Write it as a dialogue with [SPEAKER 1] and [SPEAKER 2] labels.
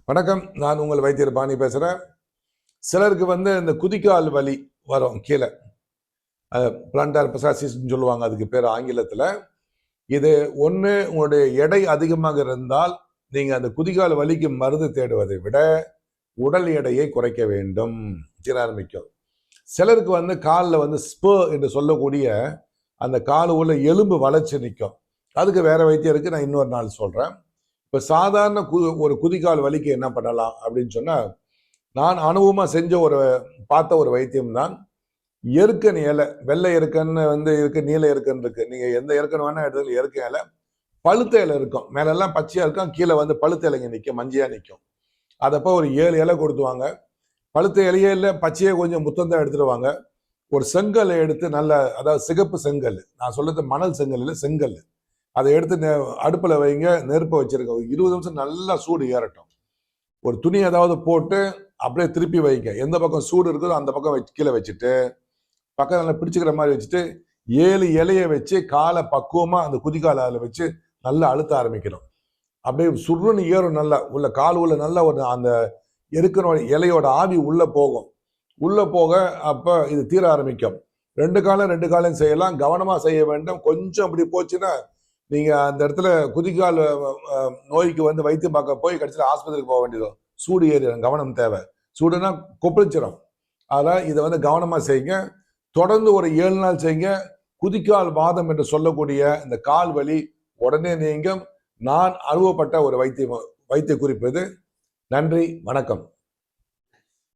[SPEAKER 1] வணக்கம். நான் உங்கள் வைத்தியர் பாணி பேசுகிறேன். சிலருக்கு இந்த குதிக்கால் வலி வரும் கீழே. பிளான்டார் பசாசிஸ்ன்னு சொல்லுவாங்க, அதுக்கு பேர் ஆங்கிலத்தில். இது ஒன்று, உங்களுடைய எடை அதிகமாக இருந்தால் நீங்கள் அந்த குதிக்கால் வலிக்கு மருந்து தேடுவதை விட உடல் எடையை குறைக்க வேண்டும். தீர ஆரம்பிக்கும். சிலருக்கு காலில் ஸ்பர் என்று சொல்லக்கூடிய அந்த கால் உள்ள எலும்பு வளைச்சு நிற்கும். அதுக்கு வேற வைத்தியருக்கு நான் இன்னொரு நாள் சொல்கிறேன். இப்போ சாதாரண ஒரு குதிக்கால் வலிக்கு என்ன பண்ணலாம் அப்படின்னு சொன்னால், நான் அனுபவமாக செஞ்ச பார்த்த ஒரு வைத்தியம் தான் எருக்கன் இலை. வெள்ளை எருக்கன்னு இருக்கு, நீல எருக்கன் இருக்கு. நீங்கள் எந்த எருக்கன் வேணா எடுத்து எருக்க இலை. பழுத்த இலை இருக்கும், மேலெல்லாம் பச்சையாக இருக்கும், கீழே பழுத்த இலைங்க நிற்கும், மஞ்சையாக நிற்கும். அதப்போ ஒரு 7 இலை கொடுத்துவாங்க. பழுத்த இலையே இல்லை, பச்சையை கொஞ்சம் முத்தந்தான் எடுத்துடுவாங்க. ஒரு செங்கல் எடுத்து நல்ல, அதாவது சிகப்பு செங்கல், நான் சொல்றது மணல் செங்கல் இல்லை, செங்கல். அதை எடுத்து அடுப்பில் வைங்க, நெருப்பை வச்சிருக்க. 20 நிமிஷம் நல்லா சூடு ஏறட்டும். ஒரு துணி ஏதாவது போட்டு அப்படியே திருப்பி வைங்க. எந்த பக்கம் சூடு இருக்குதோ அந்த பக்கம் கீழே வச்சுட்டு, பக்கம் நல்லா பிடிச்சிக்கிற மாதிரி வச்சுட்டு 7 இலையை வச்சு காலை பக்குவமாக அந்த குதிக்காலில் வச்சு நல்லா அழுத்த ஆரம்பிக்கணும். அப்படியே சுருன்னு ஏறும், நல்லா உள்ள கால் உள்ள நல்லா ஒரு அந்த எருக்கனோட இலையோட ஆவி உள்ள போகும். உள்ள போக அப்போ இது தீர ஆரம்பிக்கும். 2 காலையும் செய்யலாம், கவனமாக செய்ய வேண்டும். கொஞ்சம் அப்படி போச்சுன்னா நீங்கள் அந்த இடத்துல குதிக்கால் நோய்க்கு வைத்தியம் பார்க்க போய் கடைசியில் ஆஸ்பத்திரிக்கு போக வேண்டியதும். சூடு ஏறிடும், கவனம் தேவை. சூடுனா கொப்பளிச்சிடும். அதனால் இதை கவனமாக செய்யுங்க. தொடர்ந்து ஒரு 7 நாள் செய்யுங்க. குதிக்கால் வாதம் என்று சொல்லக்கூடிய இந்த கால் வலி உடனே நீங்கும். நான் அனுபவப்பட்ட ஒரு வைத்திய குறிப்பு இது. நன்றி, வணக்கம்.